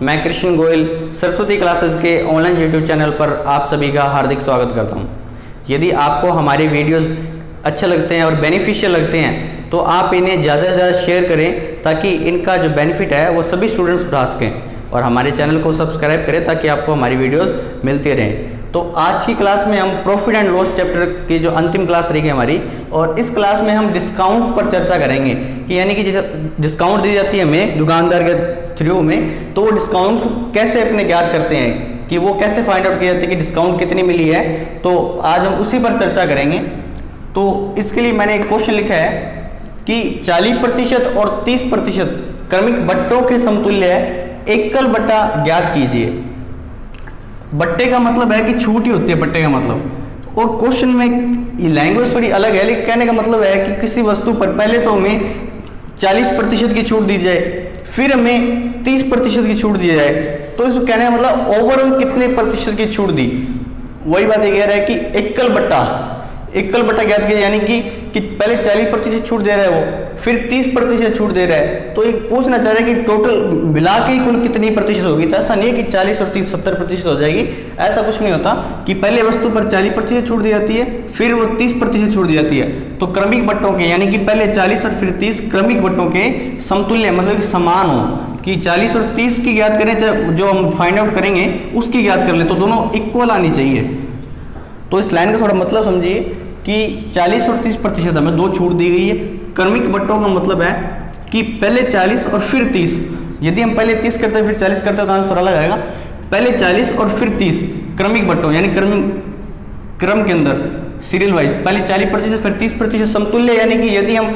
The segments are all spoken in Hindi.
मैं कृष्ण गोयल सरस्वती क्लासेस के ऑनलाइन यूट्यूब चैनल पर आप सभी का हार्दिक स्वागत करता हूं। यदि आपको हमारे वीडियोस अच्छे लगते हैं और बेनिफिशियल लगते हैं तो आप इन्हें ज़्यादा से ज़्यादा शेयर करें ताकि इनका जो बेनिफिट है वो सभी स्टूडेंट्स उठा सकें, और हमारे चैनल को सब्सक्राइब करें ताकि आपको हमारी वीडियोस मिलती रहें। तो आज की क्लास में हम प्रॉफिट एंड लॉस चैप्टर की जो अंतिम क्लास रहेगी हमारी, और इस क्लास में हम डिस्काउंट पर चर्चा करेंगे कि यानी कि जैसे डिस्काउंट दी जाती है हमें दुकानदार के थ्रू में, तो वो डिस्काउंट कैसे अपने ज्ञात करते हैं कि वो कैसे फाइंड आउट की जाती है कि डिस्काउंट कितनी मिली है। तो आज हम उसी पर चर्चा करेंगे। तो इसके लिए मैंने एक क्वेश्चन लिखा है कि 40% और 30% क्रमिक बट्टों के समतुल्य एकल बट्टा ज्ञात कीजिए। बट्टे का मतलब है कि छूट ही होती है बट्टे का मतलब, और क्वेश्चन में लैंग्वेज थोड़ी अलग है, लेकिन कहने का मतलब है कि किसी वस्तु पर पहले तो हमें 40% की छूट दी जाए, फिर हमें 30% की छूट दी जाए। तो इसको कहने का मतलब ओवरऑल कितने प्रतिशत की छूट दी, वही बात ये कह रहा है कि एकल बट्टा ज्ञात कीजिए, यानी कि पहले 40% छूट दे रहा है वो, फिर 30% छूट दे रहा है। तो ये पूछना चाह रहा है कि टोटल मिला के कुल कितनी प्रतिशत होगी। तो ऐसा नहीं है कि 40 और 30 70% हो जाएगी, ऐसा कुछ नहीं होता कि पहले वस्तु पर 40% छूट दी जाती है, फिर वो 30% छूट दी जाती है। तो क्रमिक बट्टों के यानी कि पहले 40 और फिर 30 क्रमिक बट्टों के समतुल्य मतलब कि समान हो, कि 40 और 30 की ज्ञात करें, जो हम फाइंड आउट करेंगे उसकी ज्ञात कर ले, तो दोनों इक्वल आनी चाहिए। तो इस लाइन का थोड़ा मतलब समझिए कि 40 और 30% हमें दो छूट दी गई है। क्रमिक बट्टों का मतलब है कि पहले 40 और फिर 30। यदि हम पहले 30 करते हैं फिर 40 करते हैं तो आंसर अलग आएगा। पहले 40 और फिर 30 क्रमिक बट्टों यानी क्रम के अंदर सीरियल वाइज पहले 40% फिर 30% समतुल्य, यानी कि यदि हम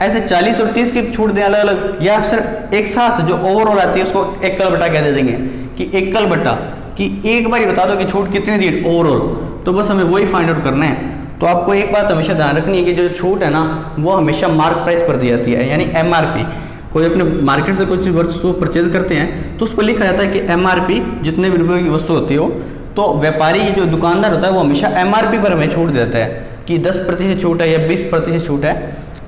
ऐसे 40 और 30 की छूट दें अलग अलग या फिर एक साथ जो ओवरऑल आती है उसको एकल बट्टा कह दे देंगे कि एकल बट्टा, कि एक बार ही बता दो कि छूट कितनी दी ओवरऑल, तो बस हमें वही फाइंड आउट करना है। तो आपको एक बात हमेशा ध्यान रखनी है कि जो छूट है ना वो हमेशा मार्क प्राइस पर दी जाती है, यानी MRP। कोई अपने मार्केट से कुछ वस्तु परचेज करते हैं तो उस पर लिखा जाता है कि MRP जितने भी रुपये की वस्तु होती हो, तो व्यापारी जो दुकानदार होता है वो हमेशा MRP पर हमें छूट देता है कि 10% छूट है या 20% छूट है।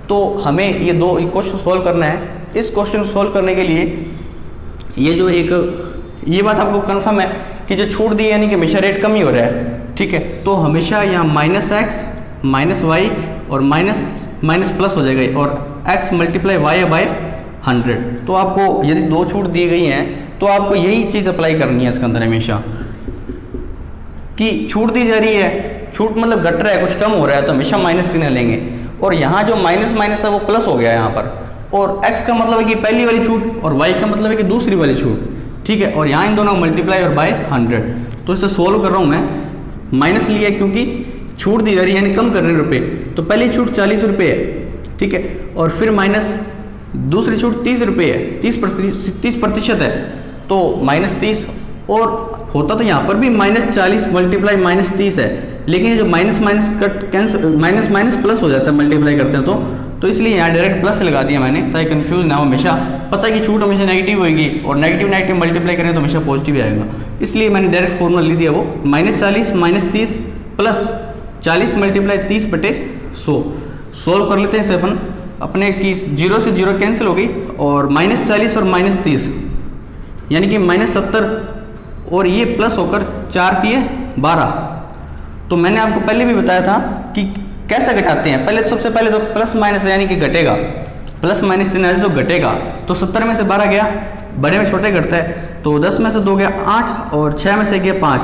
तो हमें ये दो क्वेश्चन सॉल्व करना है। इस क्वेश्चन को सॉल्व करने के लिए ये बात आपको कन्फर्म है कि जो छूट दी है यानी कि हमेशा रेट कम ही हो रहा है, ठीक है। तो हमेशा यहाँ -x -y और माइनस प्लस हो जाएगा, और x × y 100। तो आपको यदि दो छूट दी गई हैं तो आपको यही चीज़ अप्लाई करनी है इसके अंदर हमेशा, कि छूट दी जा रही है, छूट मतलब घट रहा है, कुछ कम हो रहा है, तो हमेशा माइनस सिग्नल लेंगे। और यहाँ जो माइनस है वो प्लस हो गया यहाँ पर, और x का मतलब है कि पहली वाली छूट और y का मतलब है कि दूसरी वाली छूट, ठीक है। और यहाँ इन दोनों मल्टीप्लाई और बाय 100। तो इसे सोल्व कर रहा हूँ मैं, माइनस लिया क्योंकि छूट दी जा रही है यानी कम कर रहे हैं रुपये। तो पहली छूट 40 रुपये है, ठीक है, और फिर माइनस दूसरी छूट 30 रुपये है, 30% है, तो -30। और होता तो यहाँ पर भी -40 × -30 है, लेकिन जो minus cut cancel minus plus हो जाता है मल्टीप्लाई करते हैं तो इसलिए यहाँ डायरेक्ट प्लस लगा दिया मैंने, ताकि कंफ्यूज ना हो। हमेशा पता है कि छूट हमेशा नेगेटिव होगी और नेगेटिव मल्टीप्लाई करें तो हमेशा पॉजिटिव ही आएगा, इसलिए मैंने डायरेक्ट फॉर्मूला लिख दिया वो -40 -30 प्लस 40 × 30/100। सोल्व कर लेते हैं इसे अपने की 0 से 0 कैंसिल हो गई, और -40 और -30 यानी कि -70, और ये प्लस होकर 4 × 12। तो मैंने आपको पहले भी बताया था कि कैसे घटाते हैं। पहले सबसे पहले तो प्लस माइनस यानी कि घटेगा, प्लस माइनस चिन्ह है तो घटेगा। तो 70 में से 12 गया, बड़े में छोटे घटता है, तो 10 में से 2 गया 8, और 6 में से गया 5,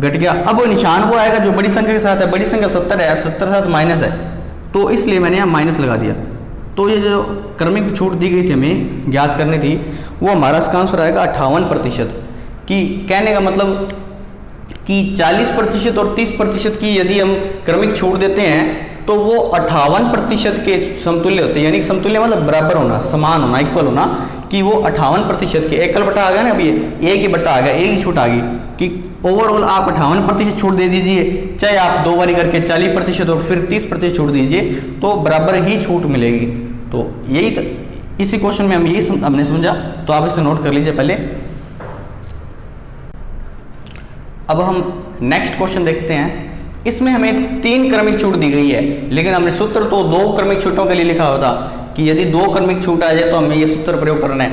घट गया। अब वो निशान वो आएगा जो बड़ी संख्या के साथ है, बड़ी संख्या 70 है, 70 के साथ माइनस है, तो इसलिए मैंने यहाँ माइनस लगा दिया। तो ये जो क्रमिक छूट दी गई थी हमें ज्ञात करनी थी, वो हमारा इसका आंसर आएगा 58%। कि कहने का मतलब कि 40% और 30% की यदि हम क्रमिक छूट देते हैं तो वो 58% के समतुल्य होते हैं, यानी समतुल्य मतलब बराबर होना, समान होना, इक्वल होना, कि वो 58% के एकल बट्टा आ गया ना, अभी एक ही बट्टा आ गया, एक ही छूट आ गई, कि ओवरऑल आप 58% छूट दे दीजिए, चाहे आप दो बारी करके 40% और फिर 30% छूट दीजिए, तो बराबर ही छूट मिलेगी। तो यही इसी क्वेश्चन में हमने समझा, तो आप इसे नोट कर लीजिए पहले। अब हम नेक्स्ट क्वेश्चन देखते हैं। इसमें हमें 3 क्रमिक छूट दी गई है, लेकिन हमने सूत्र तो 2 क्रमिक छूटों के लिए लिखा होता कि यदि 2 क्रमिक छूट आ जाए तो हमें ये सूत्र प्रयोग करना है।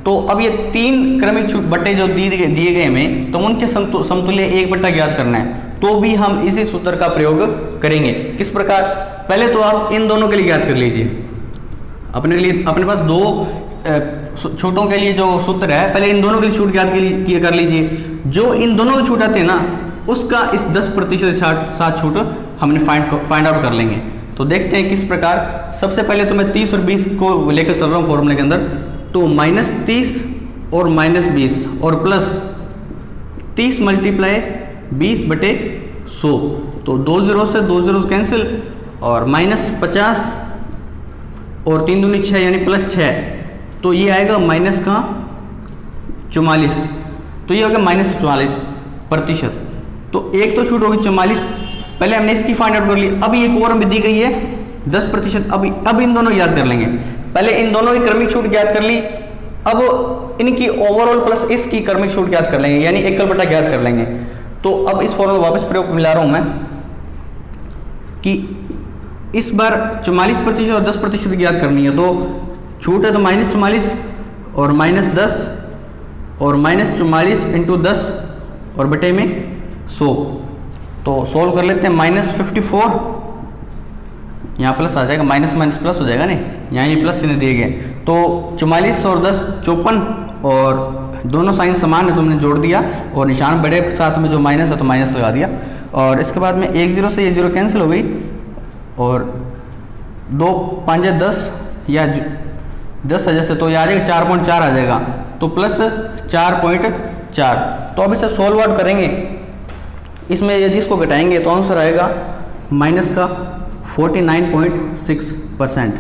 तो अब ये 3 क्रमिक छूट बट्टे जो दिए गए हमें, तो उनके समतुल्य 1 बट्टा ज्ञात करना है, तो भी हम इसी सूत्र का प्रयोग करेंगे। किस प्रकार? पहले तो आप इन दोनों के लिए ज्ञात कर लीजिए। अपने पास 2 छूटों के लिए जो सूत्र है, पहले इन दोनों के लिए छूट ज्ञात कर लीजिए। जो इन दोनों के छूट आते हैं ना, उसका इस 10% साथ छूट हमने फाइंड आउट कर लेंगे। तो देखते हैं किस प्रकार। सबसे पहले तो मैं 30 और 20 को लेकर चल रहा हूँ फॉर्मूले के अंदर। तो -30 और -20 और प्लस 30 मल्टीप्लाई 20/100, तो 2 0 से 2 0 कैंसिल, और -50 और 3 दूनी 6 यानी +6, तो ये आएगा माइनस का 44, तो ये हो गया -44%। तो एक तो छूट होगी 44, पहले हमने इसकी फाइंड आउट कर ली। अब एक और हमें दी गई है 10%। अब इन दोनों याद कर लेंगे। पहले इन दोनों की क्रमिक छूट ज्ञात कर ली, अब इनकी ओवरऑल प्लस इसकी क्रमिक छूट ज्ञात कर लेंगे, यानी एकल बटा ज्ञात कर लेंगे। तो अब इस फॉर्मूला वापस प्रयोग मिला रहा हूं मैं कि इस बार 44% और 10% ज्ञात करनी है। तो छूट है तो -44 और -10 और -44 × 10 और बटे में 100। तो सोल्व कर लेते हैं। -54, यहाँ प्लस आ जाएगा, माइनस प्लस हो जाएगा नहीं, यहाँ ये प्लस इन्हें दिए गए। तो 44 और 10 54, और दोनों साइन समान है तो हमने जोड़ दिया, और निशान बड़े साथ में जो माइनस है तो माइनस लगा दिया। और इसके बाद में 1 0 से ये 0 कैंसिल हो गई, और 2 5 10 या 10 है जैसे, तो ये आ जाएगा 4.4 आ जाएगा, तो प्लस 4.4। तो अब इसे सोल्व आउट करेंगे। इसमें यदि इसको घटाएंगे तो आंसर आएगा माइनस का 49.6%,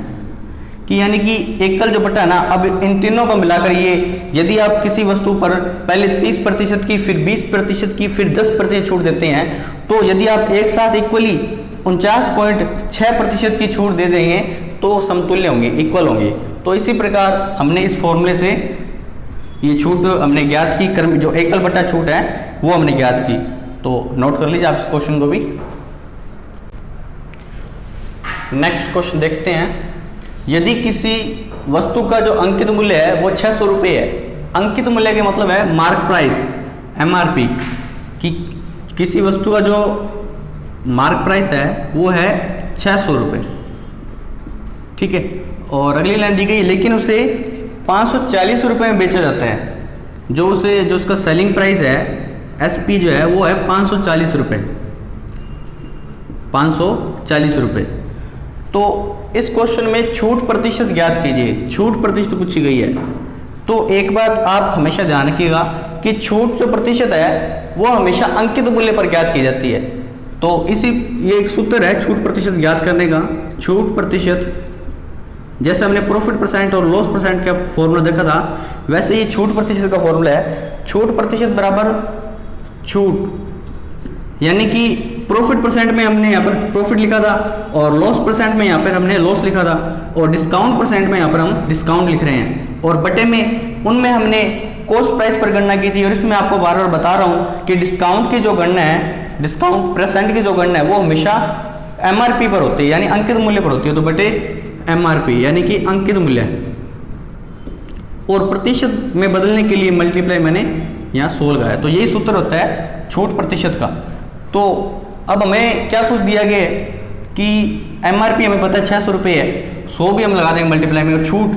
कि यानी कि एकल जो बटा है ना, अब इन तीनों को मिलाकर ये, यदि आप किसी वस्तु पर पहले 30% की, फिर 20% की, फिर 10% छूट देते हैं, तो यदि आप एक साथ इक्वली 49.6% की छूट दे देंगे तो समतुल्य होंगे, इक्वल होंगे। तो इसी प्रकार हमने इस फॉर्मूले से ये छूट हमने ज्ञात की, जो एकल बटा छूट है वो हमने ज्ञात की। तो नोट कर लीजिए आप इस क्वेश्चन को भी। नेक्स्ट क्वेश्चन देखते हैं। यदि किसी वस्तु का जो अंकित मूल्य है वो 600 रुपये है। अंकित मूल्य का मतलब है मार्क प्राइस, MRP, कि किसी वस्तु का जो मार्क प्राइस है वो है 600 रुपये, ठीक है। और अगली लाइन दी गई है, लेकिन उसे 540 रुपये में बेचा जाता है। जो उसका सेलिंग प्राइस है, SP जो है वो है 540 रुपये, 540 रुपये। तो इस क्वेश्चन में छूट प्रतिशत ज्ञात कीजिए। छूट प्रतिशत पूछी गई है। तो एक बात आप हमेशा ध्यान रखिएगा कि छूट जो प्रतिशत है वो हमेशा अंकित मूल्य पर ज्ञात की जाती है। तो ये एक सूत्र है छूट प्रतिशत ज्ञात करने का। छूट प्रतिशत, जैसे हमने प्रॉफिट परसेंट और लॉस परसेंट का फॉर्मूला देखा था, वैसे ही छूट प्रतिशत का फॉर्मूला है। छूट प्रतिशत बराबर छूट, यानी कि प्रॉफिट परसेंट में हमने यहाँ पर प्रॉफिट लिखा था, और लॉस परसेंट में यहाँ पर हमने लॉस लिखा था, और डिस्काउंट परसेंट में यहाँ पर हम डिस्काउंट लिख रहे हैं, और बटे में उनमें हमने कॉस्ट प्राइस पर गणना की थी। और इसमें आपको बार बार बता रहा हूँ कि डिस्काउंट की जो गणना है, डिस्काउंट परसेंट की जो गणना है वो हमेशा MRP पर होती है, यानी अंकित मूल्य पर होती है। तो बटे MRP यानी कि अंकित मूल्य, और प्रतिशत में बदलने के लिए मल्टीप्लाई मैंने यहाँ 100 लगाया। तो यही सूत्र होता है छूट प्रतिशत का। तो अब हमें क्या कुछ दिया गया है कि MRP हमें पता है 600 रुपये है, 100 भी हम लगा देंगे मल्टीप्लाई में, और छूट।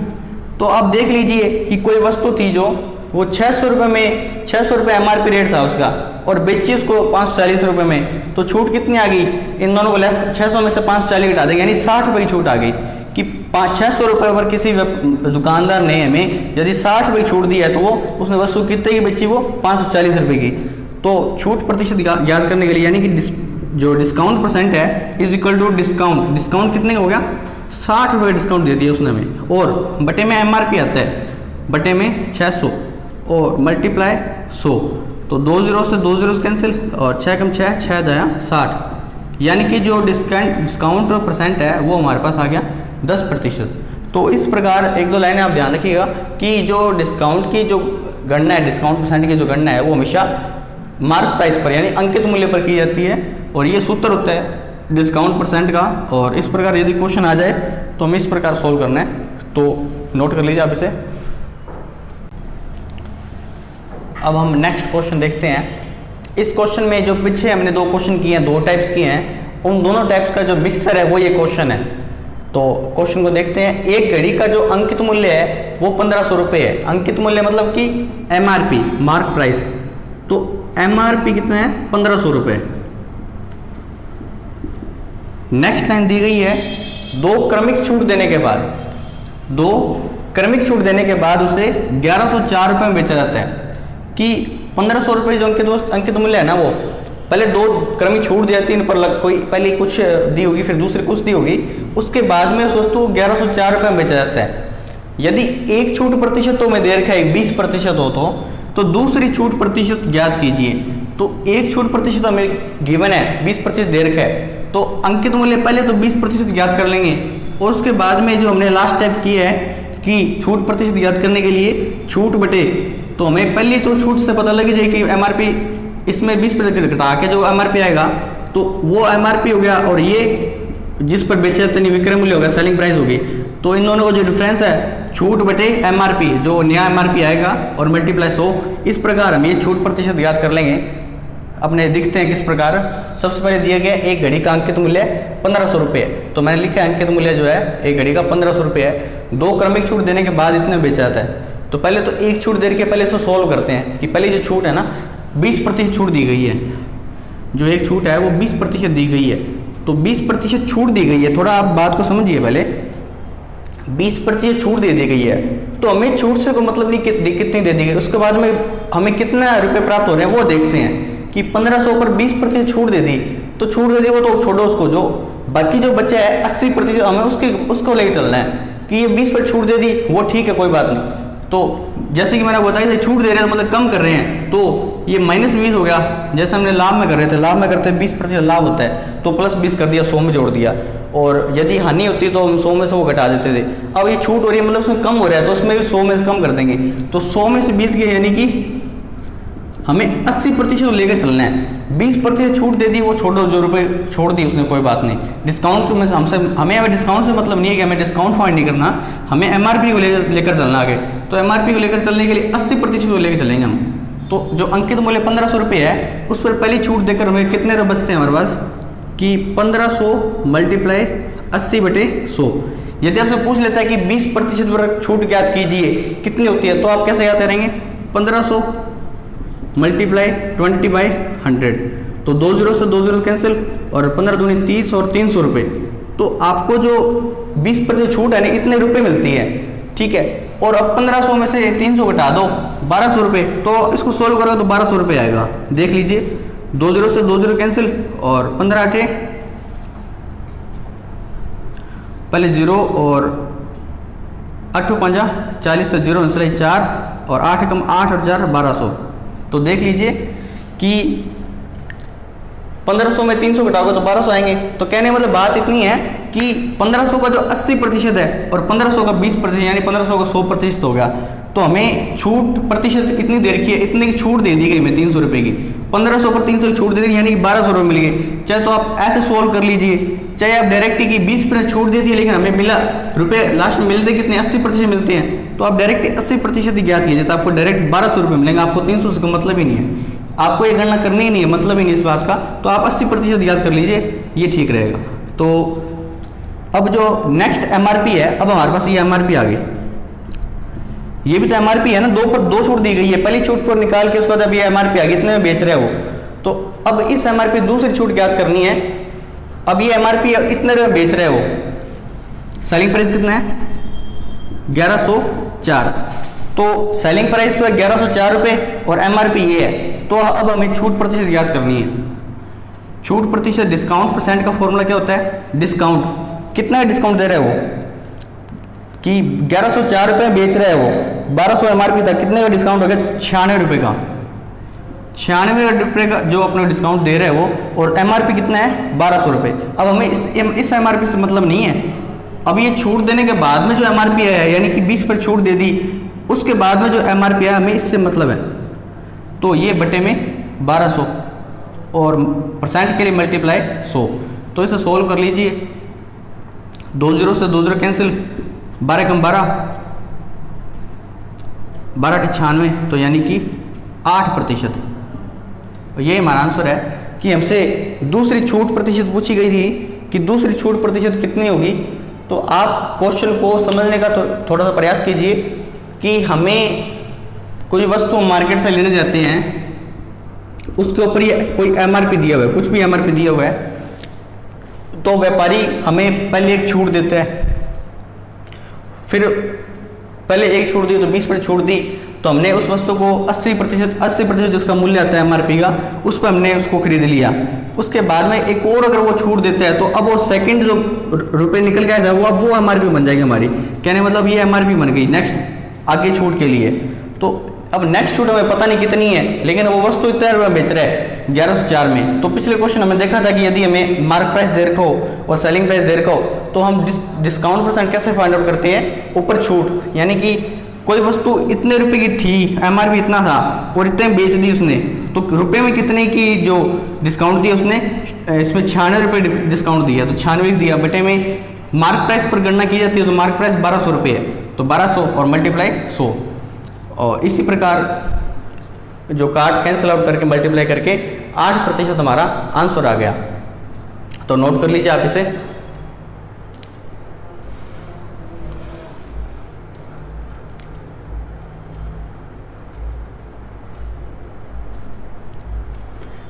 तो अब देख लीजिए कि कोई वस्तु थी जो वो 600 रुपये में, 600 रुपये MRP रेट था उसका, और बेची उसको 540 रुपये में, तो छूट कितनी आ गई? इन दोनों को लेस 600 में से 540 घटा देंगे, यानी 60 रुपये की छूट आ गई। कि 600 रुपये पर किसी दुकानदार ने हमें यदि 60 रुपये छूट दी है, तो वो उसने वस्तु कितने की बेची? वो 540 रुपये की। तो छूट प्रतिशत ज्ञात करने के लिए, यानी कि जो डिस्काउंट परसेंट है is equal to discount. Discount कितने का हो गया? 60 रुपये डिस्काउंट दे दिया उसने हमें, और बटे में MRP आता है, बटे में 600 और मल्टीप्लाई 100। तो 2 0 से 2 0 कैंसिल, और 6 कम 6 6 दया 60, यानी कि जो डिस्काउंट परसेंट है वो हमारे पास आ गया 10%। तो इस प्रकार एक दो लाइनें आप ध्यान रखिएगा कि जो डिस्काउंट की जो गणना है, डिस्काउंट परसेंट की जो गणना है वो हमेशा मार्क प्राइस पर यानी अंकित मूल्य पर की जाती है, और ये सूत्र होता है डिस्काउंट परसेंट का। और इस प्रकार यदि क्वेश्चन आ जाए तो हमें इस प्रकार सोल्व करना है। तो नोट कर लीजिए आप इसे। अब हम नेक्स्ट क्वेश्चन देखते हैं। इस क्वेश्चन में जो पीछे हमने 2 क्वेश्चन किए हैं, 2 टाइप्स किए हैं, उन दोनों टाइप्स का जो मिक्सचर है वो ये क्वेश्चन है। तो क्वेश्चन को देखते हैं। एक घड़ी का जो अंकित मूल्य है वो 1500 रुपये है। अंकित मूल्य मतलब कि MRP, मार्क प्राइस। तो MRP कितना है? 1500 रुपये। नेक्स्ट लाइन दी गई है, 2 क्रमिक छूट देने के बाद, 2 क्रमिक छूट देने के बाद उसे 1104 रुपये में बेचा जाता है। कि 1500 रुपये जो अंकित मूल्य है ना, वो पहले 2 क्रमिक छूट दी जाती है, इन पर कोई पहले कुछ दी होगी, फिर दूसरी कुछ दी होगी, उसके बाद में उस वस्तु को 1104 रुपये में बेचा जाता है। यदि एक छूट प्रतिशतों में दे रखा है 20% हो तो दूसरी छूट प्रतिशत ज्ञात कीजिए। तो एक छूट प्रतिशत हमें गिवन है, 20% दे रखा है, तो अंकित मूल्य पहले तो 20% ज्ञात कर लेंगे, और उसके बाद में जो हमने लास्ट स्टेप किया है कि छूट प्रतिशत ज्ञात करने के लिए छूट बटे, तो हमें पहले तो छूट से पता लग जाए कि MRP इसमें 20% घटा के जो MRP आएगा तो वो MRP हो गया, और ये जिस पर बेचे जाते हैं विक्रय मूल्य होगा, सेलिंग प्राइस होगी। तो इन दोनों का जो डिफरेंस है छूट बटे MRP, जो नया MRP आएगा, और मल्टीप्लाई 100। इस प्रकार हम ये छूट प्रतिशत याद कर लेंगे। अपने दिखते हैं किस प्रकार। सबसे पहले दिया गया एक घड़ी का अंकित मूल्य 1500 रुपये। तो मैंने लिखा है अंकित मूल्य जो है एक घड़ी का 1500 रुपये है। 2 क्रमिक छूट देने के बाद इतने बेचा जाता है। तो पहले तो एक छूट दे के पहले इसको सोल्व करते हैं कि पहले जो छूट है ना 20% छूट दी गई है। जो एक छूट है वो 20% दी गई है। तो 20% छूट दी गई है, थोड़ा आप बात को समझिए। पहले 20% छूट दे दी गई है, तो हमें छूट से कोई मतलब नहीं कितनी दे दी गई। उसके बाद में हमें कितना रुपए प्राप्त हो रहे हैं वो देखते हैं कि 1500 पर 20% छूट दे दी, तो छूट दे दी वो तो छोड़ो उसको, जो बाकी जो बच्चा है 80% हमें उसको लेके चलना है कि ये 20% छूट दे दी वो ठीक है, कोई बात नहीं। तो जैसे कि मैंने बताया छूट दे रहे हैं मतलब कम कर रहे हैं, तो ये -20 हो गया। जैसे हमने लाभ में कर रहे थे, लाभ में करते 20% लाभ होता है, तो +20 कर दिया, 100 में जोड़ दिया। और यदि हानि होती तो हम 100 में से वो घटा देते थे। अब ये छूट हो रही है मतलब उसमें कम हो रहा है, तो उसमें भी 100 में से कम कर देंगे। तो 100 में से 20 के यानी कि हमें 80% लेकर चलना है। 20% छूट दे दी वो छोड़ो, जो रुपए छोड़ दी उसने कोई बात नहीं। डिस्काउंट में हमें डिस्काउंट से मतलब नहीं है कि हमें डिस्काउंट फाइंड नहीं करना, हमें MRP को लेकर चलना आगे। तो MRP को लेकर चलने के लिए 80% को लेकर चलेंगे हम। तो जो अंकित मूल्य 1500 रुपये है उस पर पहली छूट देकर हमें कितने रुपये बचते हैं हमारे पास कि 1500 × 80/100। यदि आपसे पूछ लेता है कि 20% पर छूट ज्ञात कीजिए कितनी होती है, तो आप कैसे याद करेंगे? 1500 × 20/100। तो 2 0 से 2 0 कैंसिल, और 15 दूनी 30 और 300 रुपये। तो आपको जो 20% छूट है ना इतने रुपए मिलती है, ठीक है। और अब 1500 में से 300 घटा दो, 1200 रुपये। तो इसको सोल्व करो तो 1200 रुपये आएगा। देख लीजिए, 2 0 से 2 0 कैंसिल, और 15 8 पहले 0 और 8 5 40 से 0 इसलिए 4 और 8 कम 8 और 4 1200। तो देख लीजिए कि 1500 में 300 घटाओगे तो 1200 आएंगे। तो कहने मतलब बात इतनी है कि 1500 का जो 80% है और 1500 का 20% यानी 1500 का 100% हो गया। तो हमें छूट प्रतिशत कितनी दे रखी है? इतनी की छूट दे दी गई हमें 300 रुपये की। 1500 पर 300 की छूट दे दी यानी कि 1200 रुपये मिल गए। चाहे तो आप ऐसे सोल्व कर लीजिए, चाहे आप डायरेक्ट की 20% छूट दे दी लेकिन हमें मिला रुपये लास्ट में मिलते कितने? 80% मिलते हैं। तो आप डायरेक्ट 80% ही ज्ञात कीजिए, तो आपको डायरेक्ट 1200 रुपये मिलेंगे। आपको 300 से मतलब ही नहीं है, आपको ये गणना करनी ही नहीं है, मतलब ही नहीं इस बात का। तो आप 80% याद कर लीजिए, ये ठीक रहेगा। तो अब जो नेक्स्ट MRP है, अब हमारे पास ये MRP आ गई। ये भी तो MRP है ना, 2 पर 2 छूट दी गई है। पहली छूट पर निकाल के उसके बाद अब ये MRP आ गई, इतने में बेच रहे हो। तो अब इस MRP दूसरी छूट ज्ञात करनी है। अब ये MRP इतने में बेच रहे हो, सेलिंग प्राइस कितना है? 1104। तो सेलिंग प्राइस तो है 1104 रुपये और MRP ये है। तो अब हमें छूट प्रतिशत याद करनी है। छूट प्रतिशत डिस्काउंट परसेंट का फॉर्मूला क्या होता है? डिस्काउंट कितना डिस्काउंट दे रहे हो कि 1104 रुपये बेच रहे हो, 1200 MRP था, कितने का डिस्काउंट हो गया? 96 रुपये का। 96 रुपये का जो अपने डिस्काउंट दे रहे हो, और MRP कितना है? 1200 रुपये। अब हमें इस MRP से मतलब नहीं है। अब ये छूट देने के बाद में जो MRP है यानी कि 20 पर छूट दे दी, उसके बाद में जो MRP है हमें इससे मतलब है। तो ये बटे में 1200 और परसेंट के लिए मल्टीप्लाई 100। तो इसे सोल्व कर लीजिए, 2 0 से 2 0 कैंसिल, 12 कम 12 12 98, तो यानी कि 8%। ये हमारा आंसर है कि हमसे दूसरी छूट प्रतिशत पूछी गई थी कि दूसरी छूट प्रतिशत कितनी होगी। तो आप क्वेश्चन को समझने का तो थोड़ा सा प्रयास कीजिए कि हमें कोई वस्तु मार्केट से लेने जाते हैं, उसके ऊपर ये कोई एमआरपी दिया हुआ है, कुछ भी एमआरपी दिया हुआ है, तो व्यापारी हमें पहले एक छूट देता है, फिर पहले एक छूट दी तो 20% छूट दी, तो हमने उस वस्तु को 80% जो उसका मूल्य आता है एमआरपी का, उस पर हमने उसको खरीद लिया। उसके बाद में एक और अगर वो छूट देता है तो अब वो सेकंड जो रुपए निकल के आएगा वो अब वो एमआरपी बन जाएगी हमारी। कहने मतलब ये एमआरपी बन गई नेक्स्ट आगे छूट के लिए। तो अब नेक्स्ट छूट हमें पता नहीं कितनी है, लेकिन वो वस्तु इतने रुपये बेच रहा है 1104 में। तो पिछले क्वेश्चन हमें देखा था कि यदि हमें मार्क प्राइस दे रखा हो और सेलिंग प्राइस दे रखा हो तो हम डिस्काउंट परसेंट कैसे फाइंड आउट करते हैं, ऊपर छूट। यानी कि कोई वस्तु इतने रुपए की थी, एमआरपी इतना था और इतने बेच दी उसने, तो रुपए में कितने की जो डिस्काउंट दिया उसने, इसमें 96 रुपये डिस्काउंट दिया, तो 96 दिया बटे में मार्क प्राइस पर गणना की जाती है, तो मार्क प्राइस 1200 रुपये है, तो 1200 और मल्टीप्लाई 100। और इसी प्रकार जो कार्ड कैंसिल आउट करके मल्टीप्लाई करके 8% हमारा आंसर आ गया। तो नोट कर लीजिए आप इसे।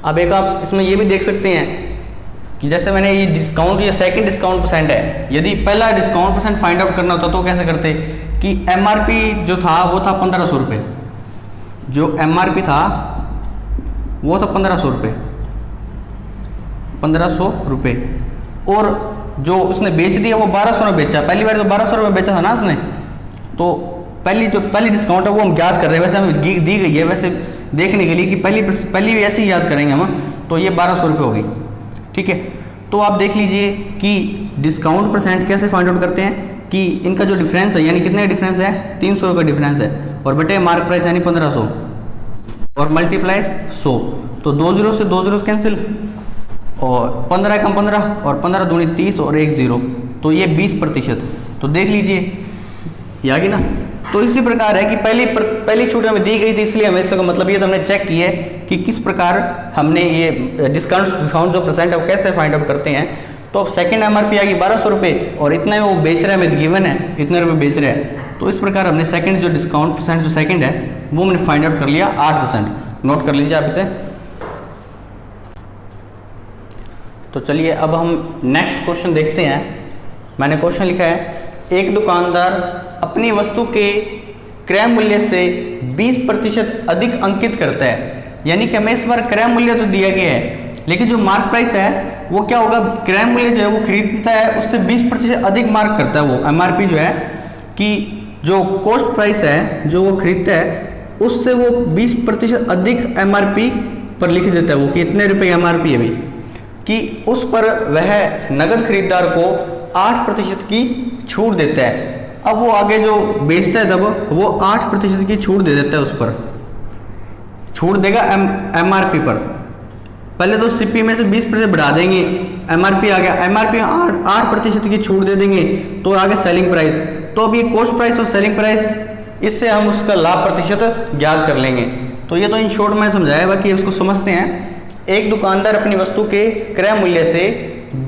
अब एक आप इसमें ये भी देख सकते हैं कि जैसे मैंने ये डिस्काउंट, ये सेकंड डिस्काउंट परसेंट है, यदि पहला डिस्काउंट परसेंट फाइंड आउट करना होता तो कैसे करते कि एमआरपी जो था वो था 1500 रुपये, जो एमआरपी था वो था 1500 रुपये, 1500 रुपये, और जो उसने बेच दिया वो 1200 में बेचा। पहली बार तो 1200 में बेचा था ना उसने, तो पहली डिस्काउंट है वो हम याद कर रहे हैं, वैसे हमें दी गई है वैसे देखने के लिए कि पहली भी ऐसे ही याद करेंगे हम, तो ये 1200 रुपये होगी। ठीक है, तो आप देख लीजिए कि डिस्काउंट परसेंट कैसे फाइंड आउट करते हैं कि इनका जो डिफरेंस है, यानी कितने डिफरेंस है, 300 का डिफरेंस है, और बटे मार्क प्राइस यानी 1500 और मल्टीप्लाई 100, तो 2 जीरो से 2 जीरो कैंसिल, और 15 कम 15 और 15 दूनी 30 और 1 0, तो ये 20%। तो देख लीजिए ये आ गई ना। तो इसी प्रकार है कि पहली छूट हमें दी गई थी, इसलिए हमें इसका मतलब ये तो हमने चेक किया है कि किस प्रकार हमने ये डिस्काउंट जो परसेंट है वो कैसे फाइंड आउट करते हैं। तो अब सेकंड एमआरपी आ गई 1200 रुपये और इतने वो बेच रहा है, हमें गिवन है इतने रुपये बेच रहा है, तो इस प्रकार हमने सेकंड जो डिस्काउंट परसेंट जो सेकंड है वो हमने फाइंड आउट कर लिया 8%। नोट कर लीजिए आप इसे। तो चलिए अब हम नेक्स्ट क्वेश्चन देखते हैं। मैंने क्वेश्चन लिखा है, एक दुकानदार अपनी वस्तु के क्रय मूल्य से 20% अधिक अंकित करता है। यानी कि हमें इस बार क्रय मूल्य तो दिया गया है, लेकिन जो मार्क प्राइस है वो क्या होगा, क्रय मूल्य जो है वो खरीदता है उससे 20% अधिक मार्क करता है। वो एमआरपी जो है कि जो कॉस्ट प्राइस है जो वो खरीदता है उससे वो 20% अधिक एमआरपी पर लिख देता है वो कि इतने रुपए एमआरपी है भाई, कि उस पर वह नगद खरीदार को 8% की छूट देता है। अब वो आगे जो बेचता है तब वो 8% की छूट दे देता है, उस पर छूट देगा एमआरपी पर। पहले तो सीपी में से 20% बढ़ा देंगे, एमआरपी आ गया, एमआरपी 8% की छूट दे देंगे, तो आगे सेलिंग प्राइस। तो अब ये कॉस्ट प्राइस और सेलिंग प्राइस, इससे हम उसका लाभ प्रतिशत ज्ञात कर लेंगे। तो ये तो इन शॉर्ट में समझाया, बाकी इसको समझते हैं। एक दुकानदार अपनी वस्तु के क्रय मूल्य से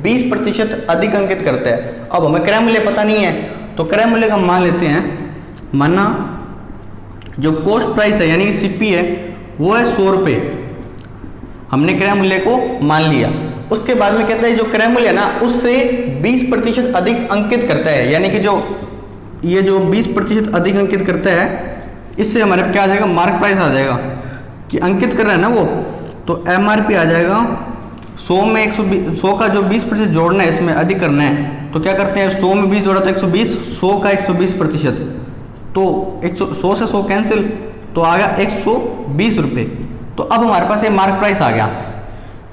20% अधिक अंकित करता है। अब हमें क्रय मूल्य पता नहीं है, तो क्रय मूल्य का मान लेते हैं। माना जो कॉस्ट प्राइस है यानी कि सीपी है वो है 100 रुपये, हमने क्रय मूल्य को मान लिया। उसके बाद में कहता है जो क्रय मूल्य है ना उससे 20% अधिक अंकित करता है, यानी कि जो ये जो 20% अधिक अंकित करता है इससे हमारे क्या आ जाएगा, मार्क प्राइस आ जाएगा कि अंकित कर रहा है ना वो, तो एमआरपी आ जाएगा 100 में 100 का जो 20% जोड़ना है इसमें अधिक करना है, तो क्या करते हैं 100 में 20 जोड़ा तो 120, 100 का 120%, तो 100 से 100 कैंसिल, तो आ गया 120 रुपये। तो अब हमारे पास ये मार्क प्राइस आ गया।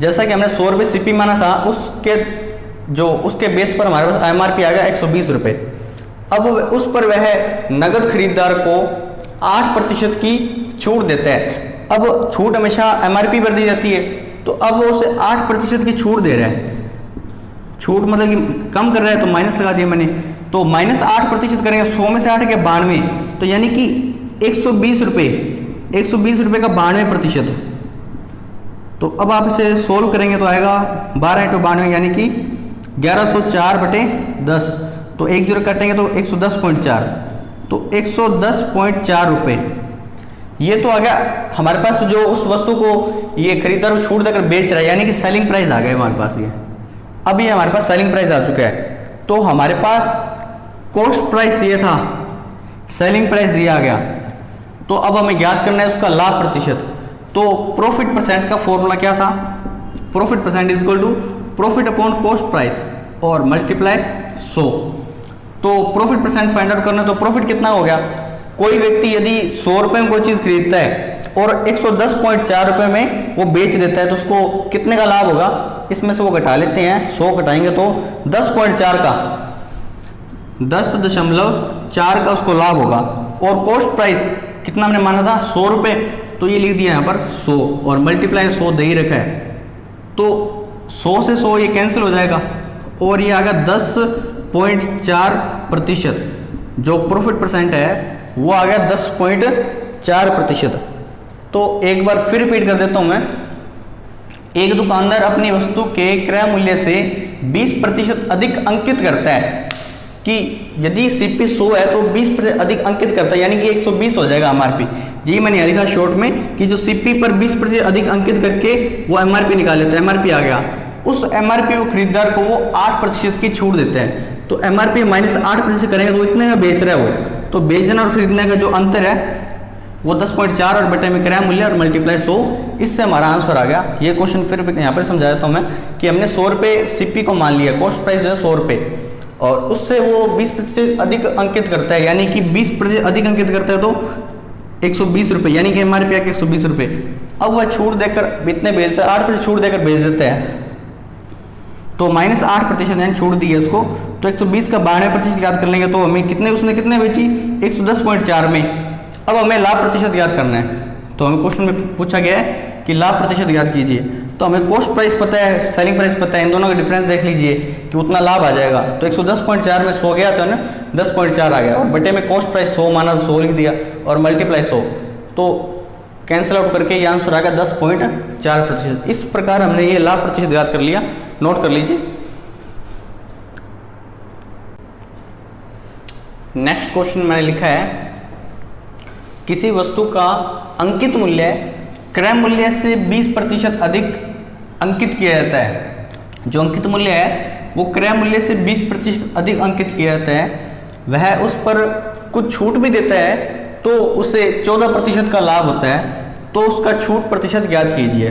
जैसा कि हमने 100 रुपये सीपी माना था, उसके बेस पर हमारे पास एमआरपी आ गया 120 रुपये। अब उस पर वह नगद खरीदार को 8% की छूट देता है। अब छूट हमेशा एमआरपी पर दी जाती है, तो अब वो उसे 8% की छूट दे रहा है। छूट मतलब कि कम कर रहा है, तो माइनस लगा दिया मैंने, तो -8% करेंगे, 100 में से 8 के 92, तो यानी कि 120 रुपये 120 रुपये का 92%। तो अब आप इसे सोल्व करेंगे तो आएगा 12 × 92 यानी कि 1104/10। तो 1 0 काटेंगे तो 110.4, तो 110.4 रुपये। ये तो आ गया हमारे पास, जो उस वस्तु को ये खरीदार छूट देकर बेच रहा है, यानी कि सेलिंग प्राइस आ गया हमारे पास। ये अब ये हमारे पास सेलिंग प्राइस आ चुका है। तो हमारे पास कॉस्ट प्राइस ये था, सेलिंग प्राइस ये आ गया। तो अब हमें ज्ञात करना है उसका लाभ प्रतिशत। तो प्रॉफिट परसेंट का फॉर्मूला क्या था? Profit percent is equal to profit upon cost price और मल्टीप्लाई 100। तो प्रॉफिट परसेंट फाइंड आउट करना, तो प्रॉफिट कितना हो गया? कोई व्यक्ति यदि 100 रुपये में कोई चीज़ खरीदता है और 110.4 रुपये में वो बेच देता है, तो उसको कितने का लाभ होगा? इसमें से वो घटा लेते हैं, 100 घटाएंगे तो 10.4 का 10.4 का उसको लाभ होगा। और कॉस्ट प्राइस कितना हमने माना था? 100 रुपये। तो ये लिख दिया यहाँ पर 100 और मल्टीप्लाई 100 दे ही रखा है। तो 100 से 100 ये कैंसिल हो जाएगा और ये आ गया 10.4%। जो प्रॉफिट परसेंट है वो आ गया 10.4%। तो एक बार फिर रिपीट कर देता हूं मैं। एक दुकानदार अपनी वस्तु के क्रय मूल्य से 20% अधिक अंकित करता है कि यदि सीपी 100 है तो 20% अधिक अंकित करता है, यानी कि 120 हो जाएगा एमआरपी। जी मैंने यहाँ लिखा शॉर्ट में कि जो सीपी पर 20% अधिक अंकित करके वो एमआरपी निकाल लेता है। एमआरपी आ गया, उस एमआरपी को खरीदार को वो 8% की छूट देते हैं। तो एमआरपी -8% करेंगे तो इतने में बेच रहा है वो। तो बेचने और खरीदने का जो अंतर है वो 10.4 और बटे में क्रय मूल्य और मल्टीप्लाई 100। इससे हमारा आंसर आ गया। ये क्वेश्चन फिर यहाँ पर समझा देता हूँ मैं कि हमने 100 रुपये सीपी को मान लिया, कॉस्ट प्राइस जो है 100 रुपये, और उससे वो 20% अधिक अंकित करता है, यानी कि 20% अधिक अंकित करता है तो 120 रुपये, यानी कि एमआरपी आके 120 रुपये। अब वह छूट देकर इतने बेचता है, 8% छूट देकर बेच देते हैं। तो -8% यानी छूट दी है उसको। तो 120 का 92% याद कर लेंगे तो हमें उसने कितने बेची? 110.4 में। अब हमें लाभ प्रतिशत याद करना है। तो हमें क्वेश्चन में पूछा गया है कि लाभ प्रतिशत याद कीजिए। तो हमें कॉस्ट प्राइस पता है, सेलिंग प्राइस पता है, इन दोनों का डिफरेंस देख लीजिए कि उतना लाभ आ जाएगा। तो 110.4 में 100 गया तो ना 10.4 आ गया, और बटे में कॉस्ट प्राइस 100 माना तो 100 लिख दिया और मल्टीप्लाई 100। तो कैंसिल आउट करके ये आंसर आ गया 10.4%। इस प्रकार हमने ये लाभ प्रतिशत याद कर लिया, नोट कर लीजिए। नेक्स्ट क्वेश्चन मैंने लिखा है, किसी वस्तु का अंकित मूल्य क्रय मूल्य से 20% अधिक अंकित किया जाता है। जो अंकित मूल्य है वो क्रय मूल्य से 20% अधिक अंकित किया जाता है, वह उस पर कुछ छूट भी देता है तो उसे 14% का लाभ होता है। तो उसका छूट प्रतिशत ज्ञात कीजिए।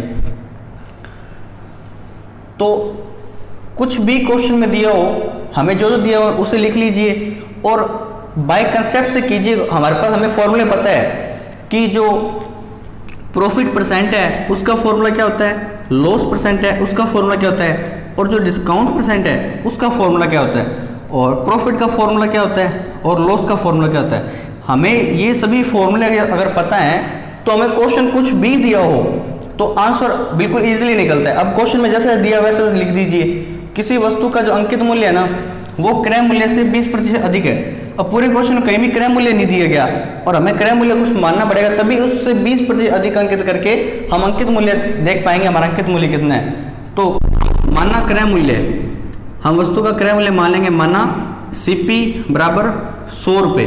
तो कुछ भी क्वेश्चन में दिया हो, हमें जो दिया हो उसे लिख लीजिए और बाय कंसेप्ट से कीजिए। हमारे पास हमें फॉर्मूले पता है कि जो प्रॉफिट परसेंट है उसका फॉर्मूला क्या होता है, लॉस परसेंट है उसका फॉर्मूला क्या होता है, और जो डिस्काउंट परसेंट है उसका फॉर्मूला क्या होता है, और प्रॉफिट का फॉर्मूला क्या होता है, और लॉस का फॉर्मूला क्या होता है। हमें ये सभी फॉर्मूले अगर पता है तो हमें क्वेश्चन कुछ भी दिया हो तो आंसर बिल्कुल इजीली निकलता है। अब क्वेश्चन में जैसे दिया वैसे लिख दीजिए। किसी वस्तु का जो अंकित मूल्य है ना वो क्रय मूल्य से 20% अधिक है। अब पूरे क्वेश्चन में कहीं भी क्रय मूल्य नहीं दिया गया और हमें क्रय मूल्य कुछ मानना पड़ेगा, तभी उससे 20% अधिक अंकित करके हम अंकित मूल्य देख पाएंगे हमारा अंकित मूल्य कितना है। तो माना क्रय मूल्य, हम वस्तु का क्रय मूल्य मान लेंगे, माना सीपी बराबर 100 रुपये,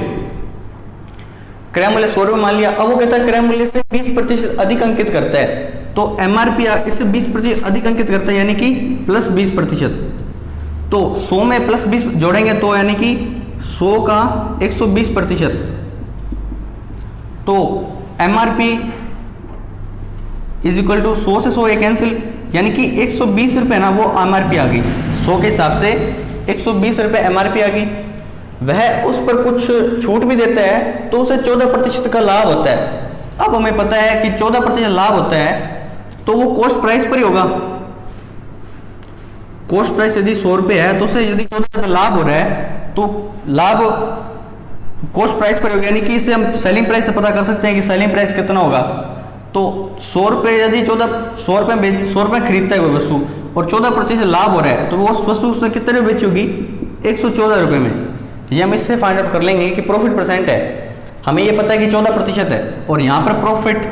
क्रय मूल्य 100 रुपये मान लिया। अब वो कहता है क्रय मूल्य से 20% अधिक अंकित करता है, तो एमआरपी इससे 20% अधिक अंकित करता है, यानी कि प्लस 20%। तो 100 में प्लस 20 जोड़ेंगे तो यानी कि 100 का 120%। तो एमआरपी इज इक्वल टू 100 से 100 कैंसिल, यानी कि 120 रुपये ना वो एमआरपी आ गई। 100 के हिसाब से 120 रुपये एमआरपी आ गई। वह उस पर कुछ छूट भी देता है तो उसे 14% का लाभ होता है। अब हमें पता है कि 14% लाभ होता है तो वो कॉस्ट प्राइस पर ही होगा। कॉस्ट प्राइस यदि 100 रुपये है तो उसे यदि 14 रुपये लाभ हो रहा है तो लाभ कॉस्ट प्राइस पर होगा, यानी कि इसे हम सेलिंग प्राइस से पता कर सकते हैं कि सेलिंग प्राइस कितना होगा। तो 100 रुपये यदि 100 रुपये खरीदता है कोई वस्तु और 14% लाभ हो रहा है तो वो वस्तु उसने कितने में बेची होगी, 114 रुपये में। ये हम इससे फाइंड आउट कर लेंगे कि प्रॉफिट परसेंट है। हमें ये पता है कि 14% है, और यहाँ पर प्रॉफिट,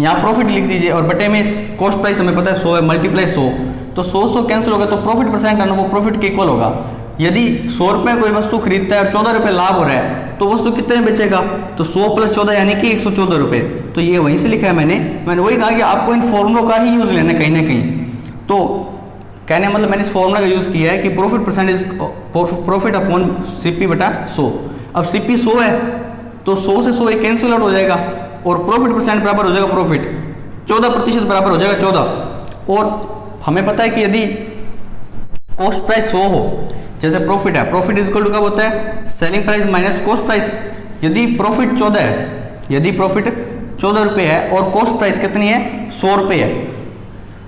यहाँ प्रॉफिट लिख दीजिए और बटे में कॉस्ट प्राइस हमें पता है 100 है, मल्टीप्लाई 100, तो 100 कैंसिल होगा तो प्रॉफिट परसेंट है ना वो प्रॉफिट के इक्वल होगा। यदि 100 रुपये कोई वस्तु खरीदता है और 14 रुपये लाभ हो रहा है तो वस्तु कितने में बेचेगा, तो 100 + 14 यानी कि 114 रुपये। तो ये वहीं से लिखा है मैंने वही कहा कि आपको इन फॉर्मूलों का ही यूज़ लेना कहीं ना कहीं। तो कहने मतलब मैंने इस फॉर्मूला का यूज़ किया है कि profit percentage profit upon CP बटा 100। अब CP 100 है तो 100 से 100 कैंसिल आउट हो जाएगा और प्रॉफिट परसेंट बराबर हो जाएगा प्रॉफिट, 14% बराबर हो जाएगा 14। और हमें पता है कि यदि कॉस्ट प्राइस 100 हो, जैसे प्रॉफिट है, प्रॉफिट इज इक्वल टू कब होता है, selling price minus cost price. यदि प्रॉफिट 14 है, यदि प्रॉफिट 14 रुपये है और कॉस्ट प्राइस कितनी है, 100 रुपये है,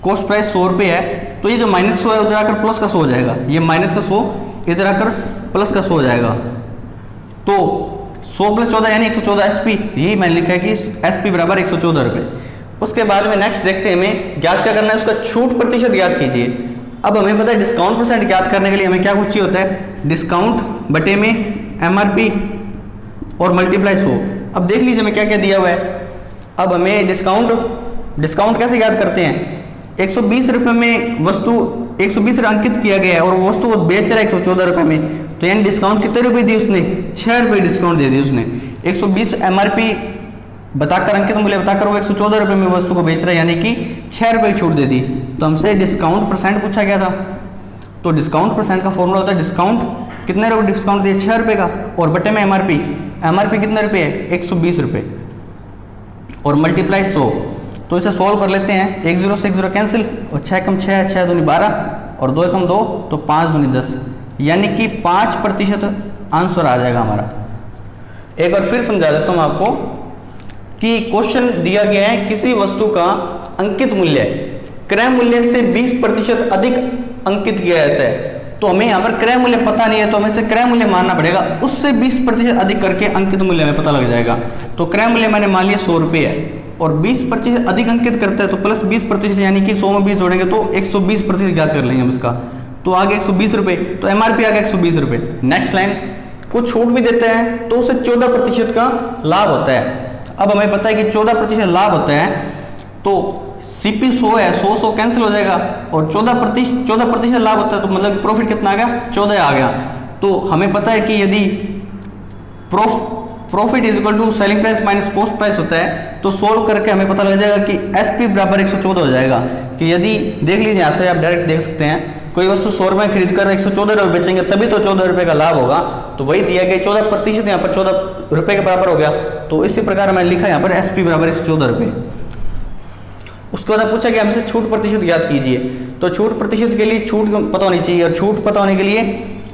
कॉस्ट प्राइस 100 रुपये है, तो ये जो -100 है उधर आकर प्लस का 100 हो जाएगा, ये माइनस का 100 इधर आकर प्लस का 100 हो जाएगा। तो 100 + 14 यानी 114 SP, यही मैंने लिखा है कि SP बराबर 114 रुपये। उसके बाद में नेक्स्ट देखते हैं, हमें ज्ञात क्या करना है, उसका छूट प्रतिशत ज्ञात कीजिए। अब हमें पता है डिस्काउंट परसेंट ज्ञात करने के लिए हमें क्या कुछ चाहिए होता है, डिस्काउंट बटे में MRP और मल्टीप्लाई 100। अब देख लीजिए हमें क्या क्या दिया हुआ है। अब हमें डिस्काउंट कैसे याद करते हैं, 120 रुपये में वस्तु 120 रुपये अंकित किया गया है और वो वस्तु बेच रहा है 114 रुपये में, तो यानी डिस्काउंट कितने रुपये दी उसने, 6 रुपये डिस्काउंट दे दी उसने। 120 MRP बताकर, अंकित मूल्य बताकर वो 114 रुपये में वस्तु को बेच रहा है, यानी कि 6 रुपये की छूट दे दी। तो हमसे डिस्काउंट परसेंट पूछा गया था, तो डिस्काउंट परसेंट का फॉर्मूला होता है डिस्काउंट, कितने रुपये डिस्काउंट दिए, 6 रुपये का, और बटे में MRP कितने रुपये है, 120 रुपये, और मल्टीप्लाई 100। तो इसे सॉल्व कर लेते हैं, 1 0 से 1 0 कैंसिल, और 6 कम 6, 6 दूनी 12, और 2 कम 2, तो 5 दूनी 10, यानी कि 5% आंसर आ जाएगा हमारा। एक बार फिर समझा देता हूँ आपको कि क्वेश्चन दिया गया है, किसी वस्तु का अंकित मूल्य क्रय मूल्य से 20% अधिक अंकित किया जाता है, तो हमें यहाँ पर क्रय मूल्य पता नहीं है तो हमें से क्रय मूल्य मानना पड़ेगा, उससे 20% अधिक करके अंकित मूल्य हमें पता लग जाएगा। तो क्रय मूल्य मैंने मान लिया 100 रुपये है, और 20% अधिक अंकित करता है तो प्लस 20%, यानी कि 100 में 20 जोड़ेंगे तो 120% ज्ञात कर लेंगे हम इसका। तो आगे 120 रुपये, तो MRP आ गया 120 रुपये। नेक्स्ट लाइन, कुछ छूट भी देते हैं तो उसे 14% का लाभ होता है। अब हमें पता है कि 14% लाभ होता है, तो CP 100 है, 100 कैंसिल हो जाएगा, और 14% लाभ होता है, तो मतलब प्रॉफिट कितना आ गया, 14 आ गया। तो हमें पता है कि यदि profit is equal to selling price minus cost price होता है, तो सोल्व करके हमें पता लग जाएगा कि SP बराबर 114 हो जाएगा। कि यदि देख लीजिए, यहाँ से आप डायरेक्ट देख सकते हैं, कोई वस्तु 100 रुपये खरीद कर 114 रुपये बेचेंगे तभी तो 14 रुपये का लाभ होगा, तो वही दिया गया 14%, यहाँ पर 14 रुपये के बराबर हो गया। तो इसी प्रकार मैंने लिखा यहाँ पर SP बराबर 114 रुपये। उसके बाद पूछा कि हमसे छूट प्रतिशत ज्ञात कीजिए, तो छूट प्रतिशत के लिए छूट पता होनी चाहिए, और छूट पता होने के लिए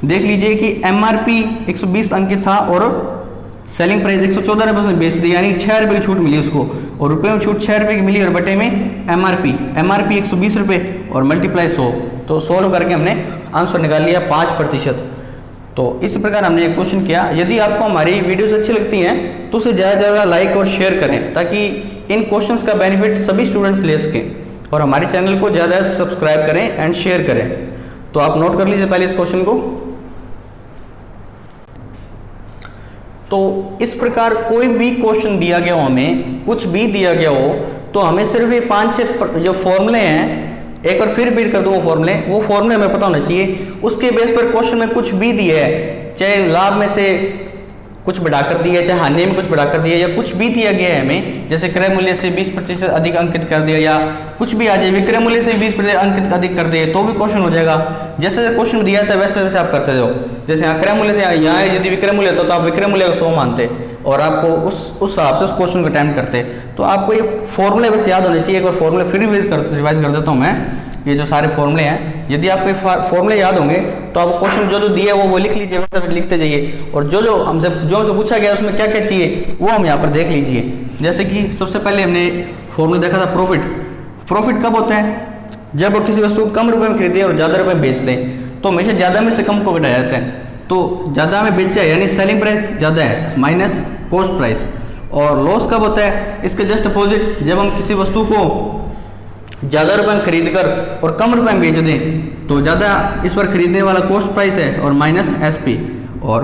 देख लीजिए कि MRP 120 अंकित था और सेलिंग प्राइस 114 रुपये उसने बेच दी, यानी 6 रुपये की छूट मिली उसको, और रुपये में छूट 6 रुपये की मिली, और बटे में MRP 120 रुपये और मल्टीप्लाई 100। तो सोल्व करके हमने आंसर निकाल लिया 5%। तो इस प्रकार हमने एक क्वेश्चन किया। यदि आपको हमारी वीडियोस अच्छी लगती हैं तो उसे ज़्यादा से ज़्यादा लाइक और शेयर करें, ताकि इन क्वेश्चंस का बेनिफिट सभी स्टूडेंट्स ले सकें, और हमारे चैनल को ज़्यादा सब्सक्राइब करें एंड शेयर करें। तो आप नोट कर लीजिए पहले इस क्वेश्चन को। तो इस प्रकार कोई भी क्वेश्चन दिया गया हो, हमें कुछ भी दिया गया हो, तो हमें सिर्फ ये 5-6 जो फॉर्मूले हैं, एक बार फिर रिपीट कर दूं, वो फॉर्मूले हमें पता होना चाहिए। उसके बेस पर क्वेश्चन में कुछ भी दिया है, चाहे लाभ में से कुछ बढ़ाकर दिया है, चाहे हानि में कुछ बढ़ाकर दिया है, या कुछ भी दिया गया है हमें, जैसे क्रय मूल्य से 20% अधिक अंकित कर दिया, या कुछ भी आ जाए, विक्रय मूल्य से 20% अंकित अधिक कर दिए, तो भी क्वेश्चन हो जाएगा। जैसे क्वेश्चन दिया था वैसे वैसे आप करते जाओ। जैसे यहाँ क्रय मूल्य थे, यहाँ यदि विक्रय मूल्य होता तो आप विक्रय मूल्य को 100 मानते, और आपको उस हिसाब से उस क्वेश्चन को अटेम्प्ट करते। तो आपको ये फॉर्मूले बस याद होने चाहिए। एक बार फॉर्मूले फिर रिवाइज कर देता हूँ मैं, ये जो सारे फॉर्मूले हैं, यदि आपके फॉर्मूले याद होंगे तो आप क्वेश्चन जो दिए वो लिख लीजिए, वैसे लिखते जाइए, और जो हमसे पूछा गया उसमें क्या क्या चाहिए वो हम यहाँ पर देख लीजिए। जैसे कि सबसे पहले हमने फॉर्मूला देखा था प्रॉफिट कब होता है, जब किसी वस्तु को कम रुपए में खरीदें और ज़्यादा रुपए में बेच दें, तो हमेशा ज़्यादा में से कम को घटाया जाता है। तो ज़्यादा में बेचा है यानी सेलिंग प्राइस ज़्यादा है माइनस कॉस्ट प्राइस। और लॉस कब होता है, इसके जस्ट अपोजिट, जब हम किसी वस्तु को ज़्यादा रुपए में खरीद कर और कम रुपए में बेच दें, तो ज़्यादा इस पर खरीदने वाला कॉस्ट प्राइस है और माइनस SP। और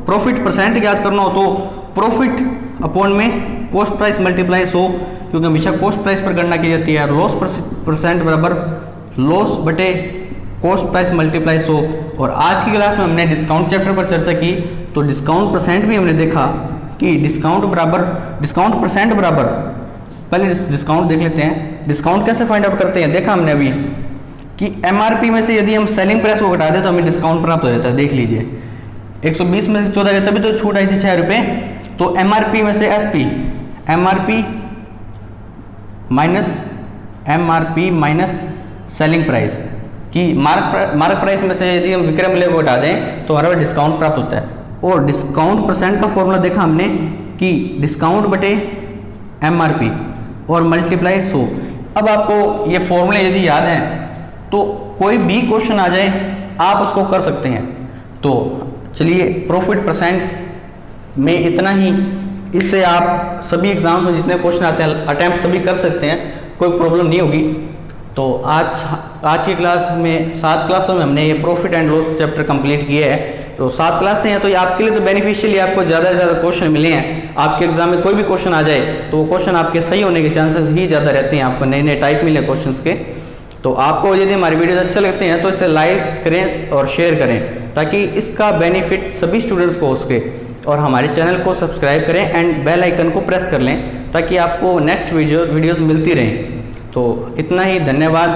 प्रॉफिट परसेंट याद करना हो तो प्रॉफिट अपॉन में कॉस्ट प्राइस मल्टीप्लाई 100, क्योंकि हमेशा कॉस्ट प्राइस पर गणना की जाती है। लॉस परसेंट बराबर लॉस बटे कॉस्ट प्राइस मल्टीप्लाई 100। और आज की क्लास में हमने डिस्काउंट चैप्टर पर चर्चा की, तो डिस्काउंट परसेंट भी हमने देखा कि डिस्काउंट परसेंट बराबर, पहले डिस्काउंट देख लेते हैं। डिस्काउंट कैसे फाइंड आउट करते हैं, देखा हमने अभी कि एमआरपी में से यदि हम सेलिंग प्राइस को घटा दें तो हमें डिस्काउंट प्राप्त हो जाता है। देख लीजिए 120 में से 14 गए, तभी तो छूट आई थी 6 रुपये। तो एमआरपी में से SP, MRP minus selling price की मार्क प्राइस में से यदि हम विक्रय मूल्य को घटा दें तो हमारा डिस्काउंट प्राप्त होता है। और डिस्काउंट परसेंट का फॉर्मूला देखा हमने कि डिस्काउंट बटे एमआरपी और मल्टीप्लाई 100। अब आपको ये फॉर्मूले यदि याद हैं तो कोई भी क्वेश्चन आ जाए आप उसको कर सकते हैं। तो चलिए प्रॉफिट परसेंट में इतना ही, इससे आप सभी एग्जाम में जितने क्वेश्चन आते हैं अटैम्प्ट सभी कर सकते हैं, कोई प्रॉब्लम नहीं होगी। तो आज की क्लास में 7 क्लासों में हमने ये profit and loss chapter complete किया है। तो 7 क्लासें हैं, तो ये आपके लिए तो बेनिफिशियली आपको ज़्यादा से ज़्यादा क्वेश्चन मिले हैं। आपके एग्जाम में कोई भी क्वेश्चन आ जाए तो वो क्वेश्चन आपके सही होने के चांसेस ही ज़्यादा रहते हैं, आपको नए नए टाइप मिले क्वेश्चंस के। तो आपको यदि हमारे वीडियोस अच्छे लगते हैं तो इसे लाइक करें और शेयर करें, ताकि इसका बेनिफिट सभी स्टूडेंट्स को हो सके। और हमारे चैनल को सब्सक्राइब करें एंड बेल आइकन को प्रेस कर लें, ताकि आपको नेक्स्ट वीडियोस मिलती रहें। तो इतना ही, धन्यवाद।